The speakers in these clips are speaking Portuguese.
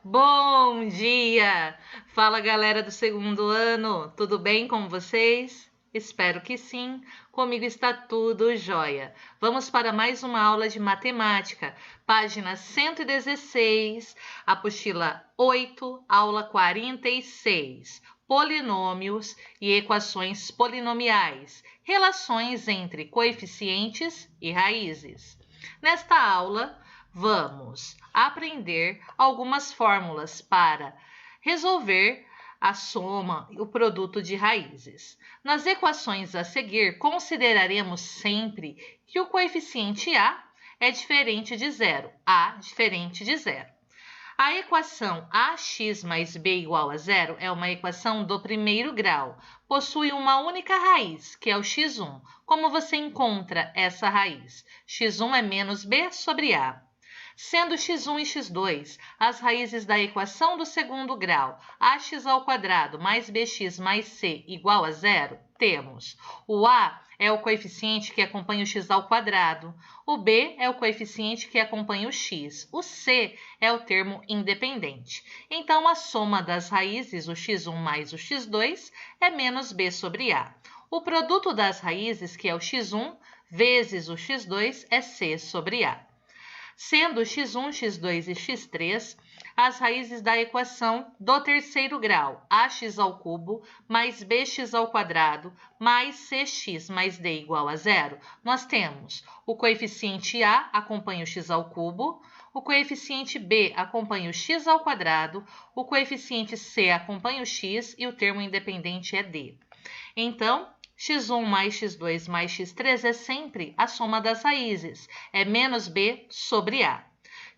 Bom dia! Fala, galera do segundo ano, tudo bem com vocês? Espero que sim, comigo está tudo jóia. Vamos para mais uma aula de matemática, página 116, apostila 8, aula 46. Polinômios e equações polinomiais, relações entre coeficientes e raízes. Nesta aula, vamos aprender algumas fórmulas para resolver a soma e o produto de raízes. Nas equações a seguir, consideraremos sempre que o coeficiente A é diferente de zero. A diferente de zero. A equação ax mais b igual a zero é uma equação do primeiro grau. Possui uma única raiz, que é o x1. Como você encontra essa raiz? x1 é menos b sobre a. Sendo x1 e x2 as raízes da equação do segundo grau, ax ao quadrado mais bx mais c igual a zero, temos o a é o coeficiente que acompanha o x ao quadrado, o b é o coeficiente que acompanha o x, o c é o termo independente. Então, a soma das raízes, o x1 mais o x2, é menos b sobre a. O produto das raízes, que é o x1, vezes o x2, é c sobre a. Sendo x1, x2 e x3 as raízes da equação do terceiro grau, ax ao cubo mais bx ao quadrado mais cx mais d igual a zero, nós temos o coeficiente a acompanha o x ao cubo, o coeficiente b acompanha o x ao quadrado, o coeficiente c acompanha o x e o termo independente é d. Então, x1 mais x2 mais x3 é sempre a soma das raízes, é menos b sobre a.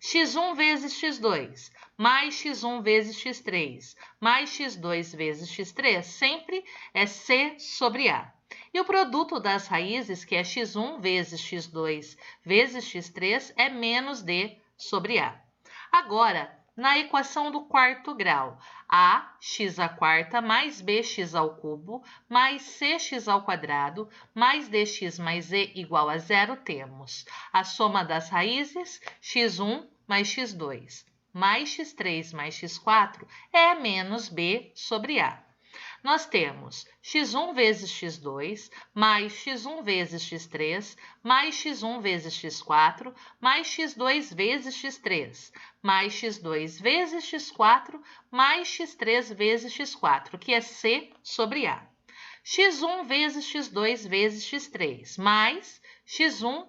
x1 vezes x2 mais x1 vezes x3 mais x2 vezes x3 sempre é c sobre a. E o produto das raízes, que é x1 vezes x2 vezes x3, é menos d sobre a. Agora, na equação do quarto grau, ax à quarta mais bx ao cubo mais cx ao quadrado mais dx mais e igual a zero, temos a soma das raízes, x1 mais x2 mais x3 mais x4 é menos b sobre a. Nós temos x1 vezes x2, mais x1 vezes x3, mais x1 vezes x4, mais x2 vezes x3, mais x2 vezes x4, mais x3 vezes x4, que é c sobre a. x1 vezes x2 vezes x3, mais x1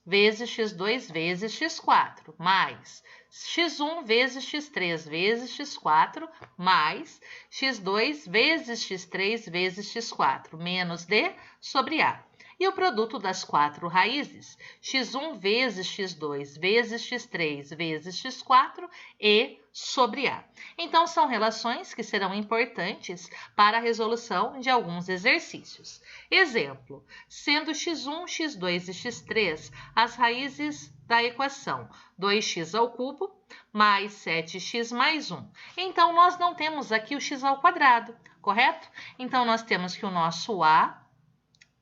vezes x2 vezes x4, mais x1 vezes x3 vezes x4, mais x2 vezes x3 vezes x4, menos d sobre a. E o produto das quatro raízes, x1 vezes x2 vezes x3 vezes x4 e sobre a. Então, são relações que serão importantes para a resolução de alguns exercícios. Exemplo, sendo x1, x2 e x3 as raízes da equação 2x ao cubo mais 7x mais 1. Então, nós não temos aqui o x ao quadrado, correto? Então, nós temos que o nosso a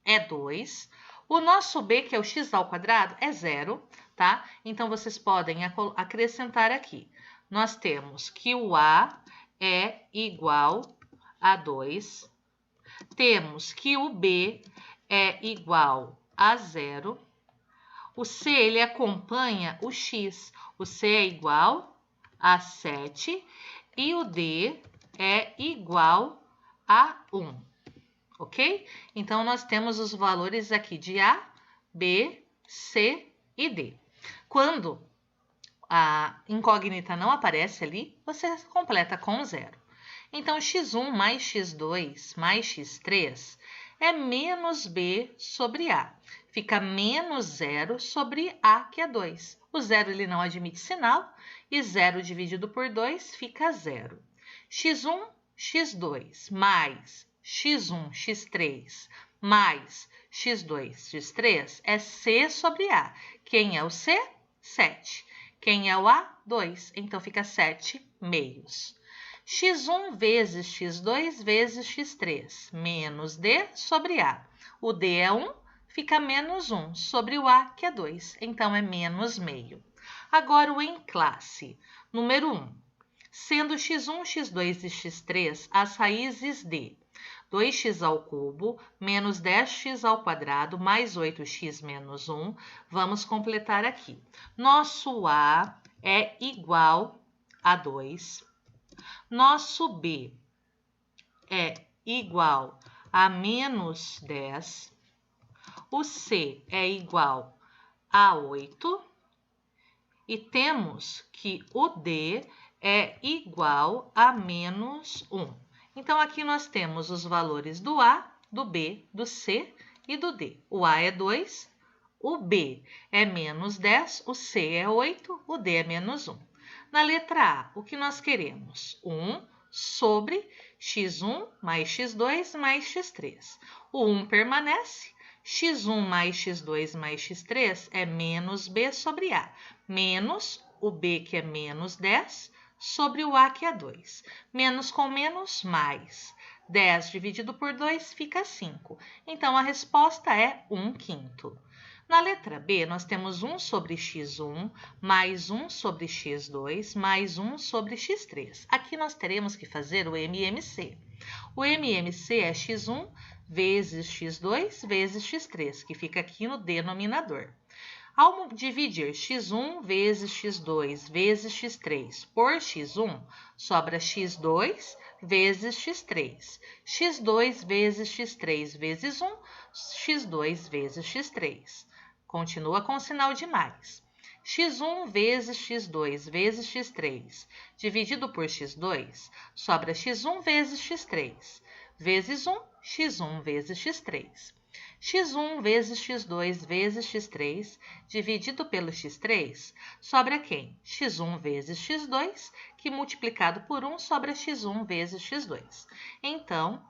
é 2, o nosso b, que é o x ao quadrado, é 0, tá? Então, vocês podem acrescentar aqui. Nós temos que o a é igual a 2, temos que o b é igual a 0, o c ele acompanha o x, o c é igual a 7 e o d é igual a 1. Ok? Então, nós temos os valores aqui de A, B, C e D. Quando a incógnita não aparece ali, você completa com 0. Então, x1 mais x2 mais x3 é menos b sobre a. Fica menos 0 sobre a, que é 2. O 0 ele não admite sinal, e 0 dividido por 2 fica 0. x1, x2 mais x1, x3 mais x2, x3 é c sobre a. Quem é o c? 7. Quem é o a? 2. Então, fica 7 meios. x1 vezes x2 vezes x3 menos d sobre a. O d é 1, fica menos 1 sobre o a, que é 2. Então, é menos meio. Agora, o em classe. Número 1. sendo x1, x2 e x3 as raízes de 2x ao cubo menos 10x ao quadrado mais 8x menos 1. Vamos completar aqui. Nosso A é igual a 2. Nosso B é igual a menos 10. O C é igual a 8. E temos que o D é igual a menos 1. Então, aqui nós temos os valores do A, do B, do C e do D. O A é 2, o B é menos 10, o C é 8, o D é menos 1. Na letra A, o que nós queremos? 1 sobre x1 mais x2 mais x3. O 1 permanece. x1 mais x2 mais x3 é menos b sobre a, menos o b, que é menos 10, sobre o a, que é 2. Menos com menos, mais. 10 dividido por 2 fica 5. Então, a resposta é 1/5. Na letra B, nós temos 1 sobre x1, mais 1 sobre x2, mais 1 sobre x3. Aqui nós teremos que fazer o MMC. O MMC é x1 vezes x2 vezes x3, que fica aqui no denominador. Ao dividir x1 vezes x2 vezes x3 por x1, sobra x2 vezes x3. x2 vezes x3 vezes 1, x2 vezes x3. Continua com o sinal de mais. x1 vezes x2 vezes x3 dividido por x2, sobra x1 vezes x3, vezes 1, x1 vezes x3. x1 vezes x2 vezes x3 dividido pelo x3, sobra quem? x1 vezes x2, que multiplicado por 1 sobra x1 vezes x2. Então,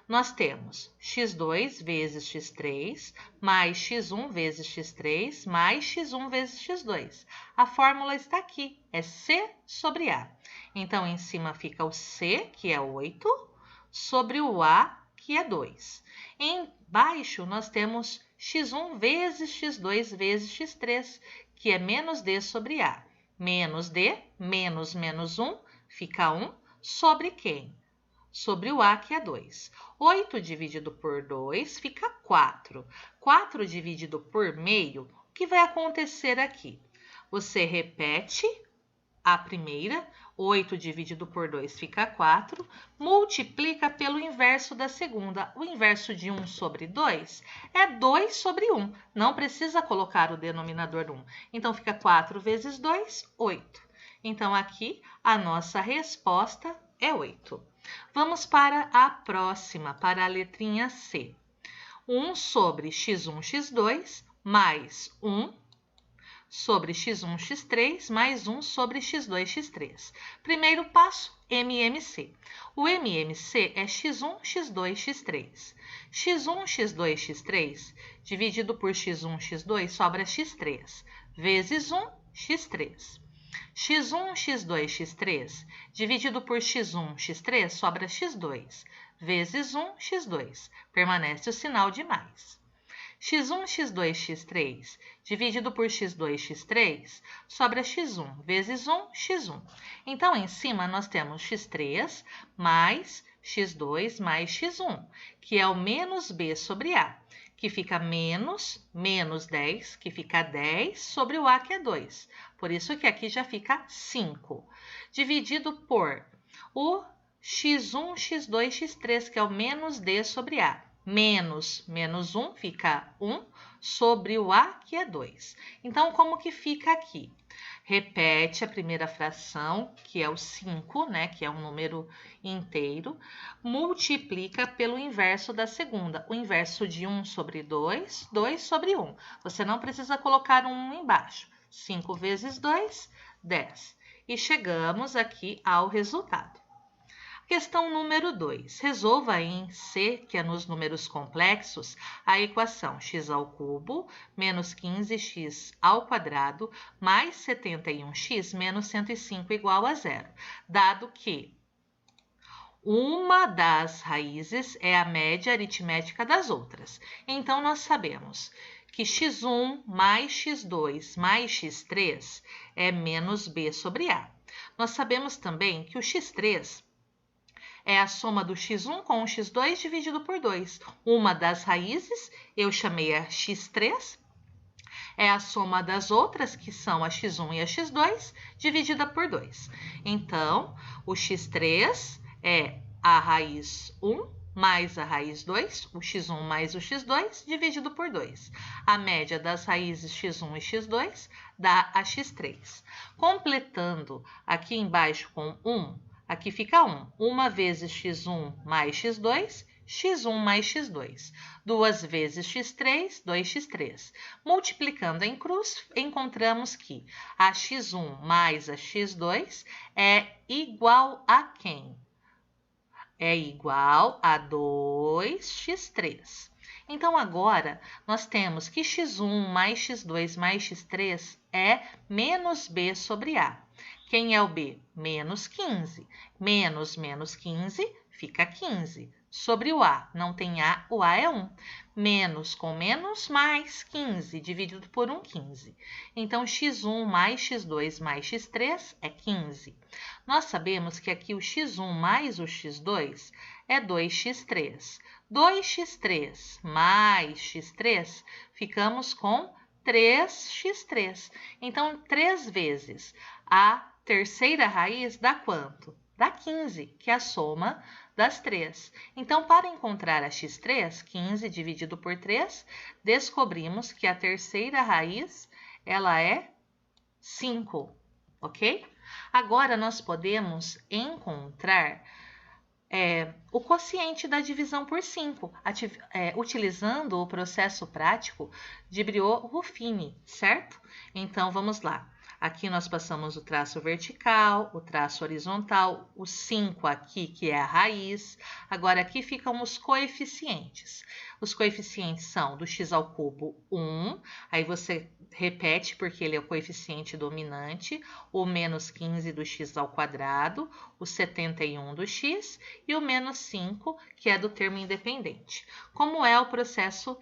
nós temos x2 vezes x3 mais x1 vezes x3 mais x1 vezes x2. A fórmula está aqui, é C sobre A. Então, em cima fica o C, que é 8, sobre o A, que é 2. Embaixo, nós temos x1 vezes x2 vezes x3, que é menos D sobre A. Menos D, menos menos 1, fica 1, sobre quem? Sobre o A, que é 2. 8 dividido por 2 fica 4. 4 dividido por meio, o que vai acontecer aqui? Você repete a primeira, 8 dividido por 2 fica 4, multiplica pelo inverso da segunda. O inverso de 1 sobre 2 é 2 sobre 1. Não precisa colocar o denominador 1. Então, fica 4 vezes 2, 8. Então, aqui, a nossa resposta é 8. Vamos para a próxima, para a letrinha C. 1 sobre x1, x2, mais 1 sobre x1, x3, mais 1 sobre x2, x3. Primeiro passo, MMC. O MMC é x1, x2, x3. x1, x2, x3, dividido por x1, x2, sobra x3, vezes 1, x3. x1, x2, x3, dividido por x1, x3, sobra x2, vezes 1, x2. Permanece o sinal de mais. x1, x2, x3, dividido por x2, x3, sobra x1, vezes 1, x1. Então, em cima, nós temos x3 mais x2 mais x1, que é o menos b sobre a, que fica menos 10, que fica 10 sobre o a, que é 2. Por isso que aqui já fica 5. Dividido por o x1, x2, x3, que é o menos d sobre a. Menos 1 fica 1 sobre o a, que é 2. Então, como que fica aqui? Repete a primeira fração, que é o 5, né, que é um número inteiro, multiplica pelo inverso da segunda. O inverso de 1 sobre 2, 2 sobre 1. Você não precisa colocar um embaixo. 5 vezes 2, 10. E chegamos aqui ao resultado. Questão número 2. Resolva em C, que é nos números complexos, a equação x ao cubo menos 15x ao quadrado mais 71x menos 105 igual a 0, dado que uma das raízes é a média aritmética das outras. Então, nós sabemos que x1 mais x2 mais x3 é menos b sobre a. Nós sabemos também que o x3 é a soma do x1 com o x2 dividido por 2. Uma das raízes eu chamei a x3, é a soma das outras, que são a x1 e a x2, dividida por 2. Então, o x3 é a raiz 1 mais a raiz 2, o x1 mais o x2, dividido por 2. A média das raízes x1 e x2 dá a x3. Completando aqui embaixo com 1, aqui fica 1. 1 vezes x1 mais x2, x1 mais x2. 2 vezes x3, 2x3. Multiplicando em cruz, encontramos que a x1 mais a x2 é igual a quem? É igual a 2x3. Então, agora, nós temos que x1 mais x2 mais x3 é menos b sobre a. Quem é o b? Menos 15. Menos 15 fica 15. Sobre o a, não tem a, o a é 1. Menos com menos, mais 15, dividido por 1, 15. Então, x1 mais x2 mais x3 é 15. Nós sabemos que aqui o x1 mais o x2 é 2x3. 2x3 mais x3, ficamos com 3x3. Então, 3 vezes a terceira raiz dá quanto? Dá 15, que é a soma das 3. Então, para encontrar a x3, 15 dividido por 3, descobrimos que a terceira raiz, ela é 5, ok? Agora, nós podemos encontrar o quociente da divisão por 5, utilizando o processo prático de Briot-Ruffini, certo? Então, vamos lá. Aqui nós passamos o traço vertical, o traço horizontal, o 5 aqui, que é a raiz. Agora, aqui ficam os coeficientes. Os coeficientes são do x ao cubo 1, aí você repete porque ele é o coeficiente dominante, o menos 15 do x ao quadrado, o 71 do x e o menos 5, que é do termo independente. Como é o processo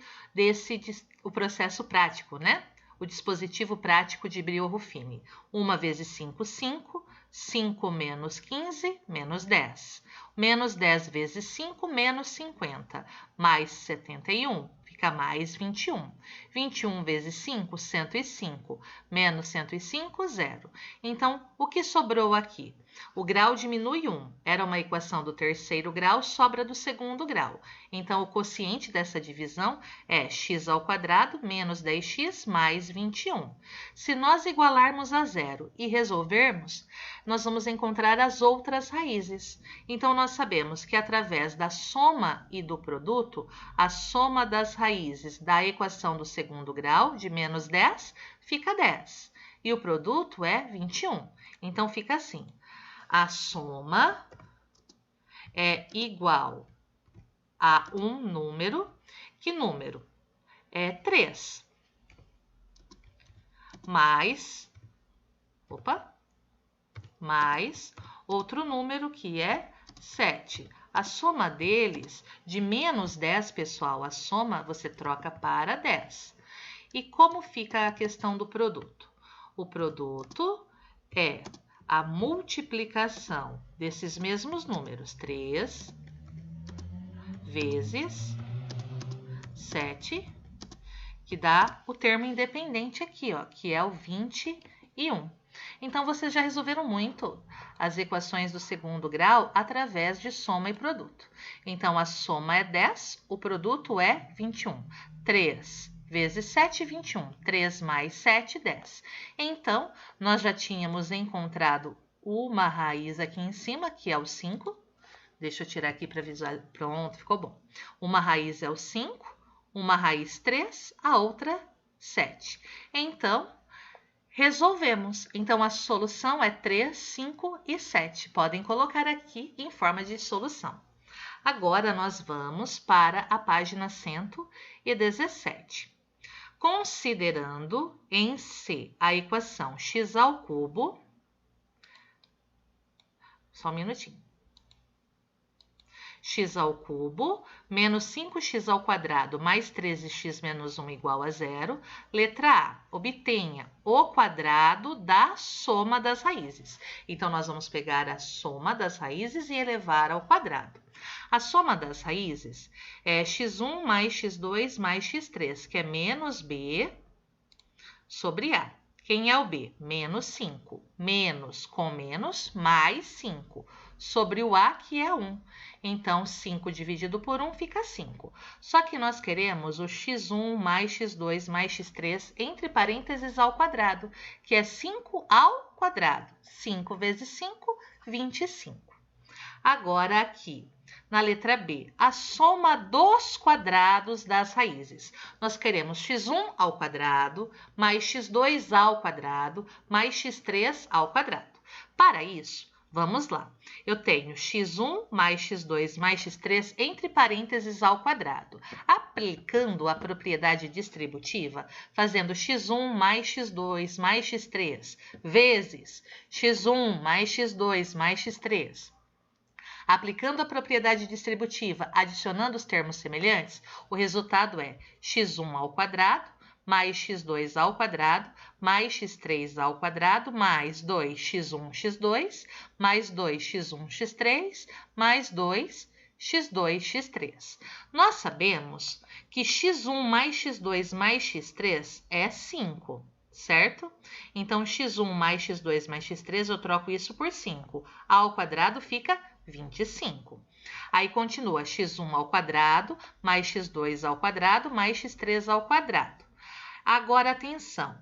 o processo prático, né? O dispositivo prático de Briot-Ruffini. 1 vezes 5, 5. 5 menos 15, menos 10. Menos 10 vezes 5, menos 50. Mais 71, fica mais 21. 21 vezes 5, 105. Menos 105, 0. Então, o que sobrou aqui? O grau diminui 1. Era uma equação do terceiro grau, sobra do segundo grau. Então, o quociente dessa divisão é x ao quadrado menos 10x mais 21. Se nós igualarmos a 0 e resolvermos, nós vamos encontrar as outras raízes. Então, nós sabemos que através da soma e do produto, a soma das raízes da equação do segundo grau, de menos 10, fica 10. E o produto é 21. Então, fica assim. A soma é igual a um número. Que número? É 3. Mais outro número que é 7. A soma deles, de menos 10, pessoal, a soma você troca para 10. E como fica a questão do produto? O produto é a multiplicação desses mesmos números, 3 vezes 7, que dá o termo independente aqui, ó, que é o 21. Então, vocês já resolveram muito as equações do segundo grau através de soma e produto. Então, a soma é 10, o produto é 21. 3 vezes 7, 21. 3 mais 7, 10. Então, nós já tínhamos encontrado uma raiz aqui em cima, que é o 5. Deixa eu tirar aqui para visualizar. Pronto, ficou bom. Uma raiz é o 5, uma raiz 3, a outra 7. Então, resolvemos. Então, a solução é 3, 5 e 7. Podem colocar aqui em forma de solução. Agora, nós vamos para a página 117. Considerando em C a equação x ao cubo, só um minutinho. x ao cubo menos 5x ao quadrado mais 13x menos 1 igual a 0. Letra A, obtenha o quadrado da soma das raízes. Então, nós vamos pegar a soma das raízes e elevar ao quadrado. A soma das raízes é x1 mais x2 mais x3, que é menos b sobre a. Quem é o b? Menos 5. Menos com menos, mais 5. Sobre o a, que é 1. Então, 5 dividido por 1 fica 5. Só que nós queremos o x1 mais x2 mais x3, entre parênteses, ao quadrado, que é 5 ao quadrado. 5 vezes 5, 25. Agora, aqui, na letra B, a soma dos quadrados das raízes. Nós queremos x1 ao quadrado, mais x2 ao quadrado, mais x3 ao quadrado. Para isso, vamos lá. Eu tenho x1 mais x2 mais x3 entre parênteses ao quadrado. Aplicando a propriedade distributiva, fazendo x1 mais x2 mais x3 vezes x1 mais x2 mais x3. Aplicando a propriedade distributiva, adicionando os termos semelhantes, o resultado é x1 ao quadrado, mais x2 ao quadrado, mais x3 ao quadrado, mais 2x1, x2, mais 2x1, x3, mais 2x2, x3. Nós sabemos que x1 mais x2 mais x3 é 5, certo? Então, x1 mais x2 mais x3, eu troco isso por 5. A ao quadrado fica 25. Aí continua x1 ao quadrado, mais x2 ao quadrado, mais x3 ao quadrado. Agora, atenção.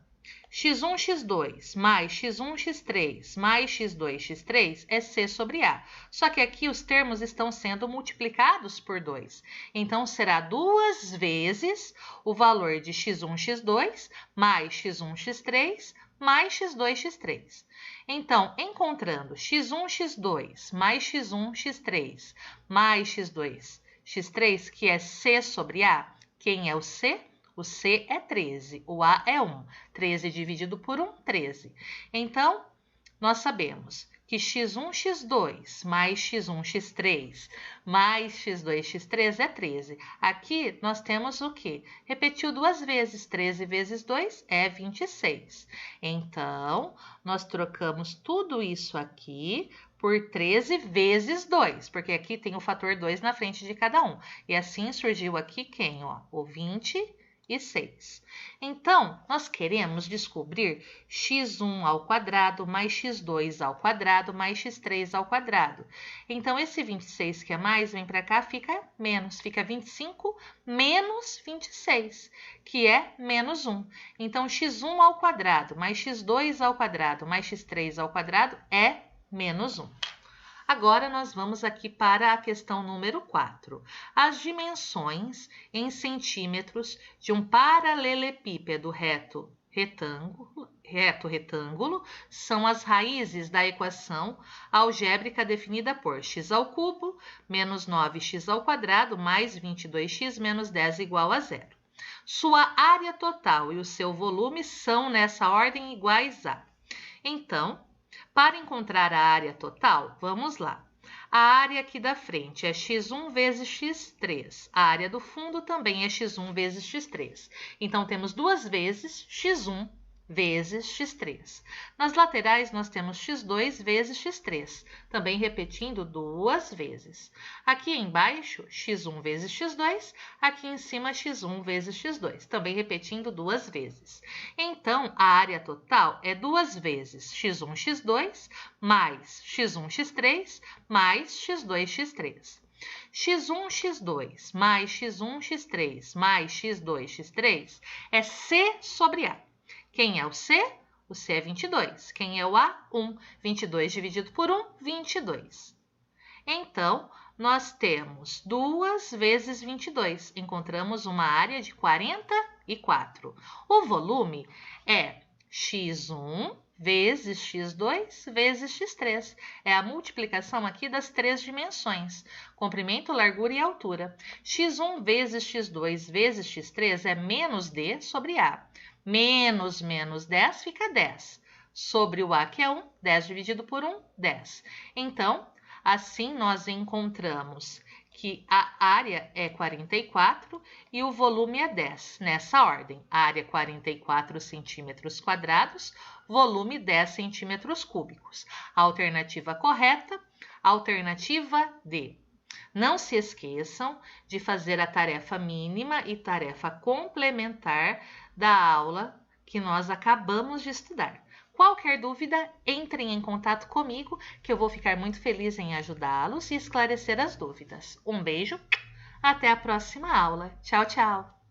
x1, x2, mais x1, x3, mais x2, x3 é c sobre a. Só que aqui os termos estão sendo multiplicados por 2. Então, será 2 vezes o valor de x1, x2, mais x1, x3, mais x2, x3. Então, encontrando x1, x2, mais x1, x3, mais x2, x3, que é c sobre a, quem é o c? O c é 13, o a é 1. 13 dividido por 1, 13. Então, nós sabemos que x1, x2, mais x1, x3, mais x2, x3 é 13. Aqui, nós temos o quê? Repetiu 2 vezes. 13 vezes 2 é 26. Então, nós trocamos tudo isso aqui por 13 vezes 2, porque aqui tem o fator 2 na frente de cada um. E assim surgiu aqui quem? Ó, o 26. Então, nós queremos descobrir x1 ao quadrado mais x2 ao quadrado mais x3 ao quadrado. Então, esse 26 que é mais, vem para cá, fica menos. Fica 25 menos 26, que é menos 1. Então, x1 ao quadrado mais x2 ao quadrado mais x3 ao quadrado é menos 1. Agora, nós vamos aqui para a questão número 4. As dimensões em centímetros de um paralelepípedo retângulo são as raízes da equação algébrica definida por x ao cubo menos 9x ao quadrado mais 22x menos 10 igual a 0. Sua área total e o seu volume são, nessa ordem, iguais a... Então, para encontrar a área total, vamos lá. A área aqui da frente é x1 vezes x3. A área do fundo também é x1 vezes x3. Então, temos 2 vezes x1 vezes x3. Nas laterais, nós temos x2 vezes x3, também repetindo 2 vezes. Aqui embaixo, x1 vezes x2, aqui em cima, x1 vezes x2, também repetindo 2 vezes. Então, a área total é 2 vezes x1, x2, mais x1, x3, mais x2, x3. x1, x2, mais x1, x3, mais x2, x3 é c sobre a. Quem é o C? O C é 22. Quem é o A? 1. 22 dividido por 1, 22. Então, nós temos 2 vezes 22. Encontramos uma área de 44. O volume é x1 vezes x2 vezes x3. É a multiplicação aqui das 3 dimensões, comprimento, largura e altura. x1 vezes x2 vezes x3 é menos d sobre a. Menos 10 fica 10. Sobre o a, que é 1, 10 dividido por 1, 10. Então, assim nós encontramos que a área é 44 e o volume é 10, nessa ordem. Área 44 centímetros quadrados, volume 10 centímetros cúbicos. Alternativa correta, alternativa D. Não se esqueçam de fazer a tarefa mínima e tarefa complementar da aula que nós acabamos de estudar. Qualquer dúvida, entrem em contato comigo, que eu vou ficar muito feliz em ajudá-los e esclarecer as dúvidas. Um beijo, até a próxima aula. Tchau, tchau!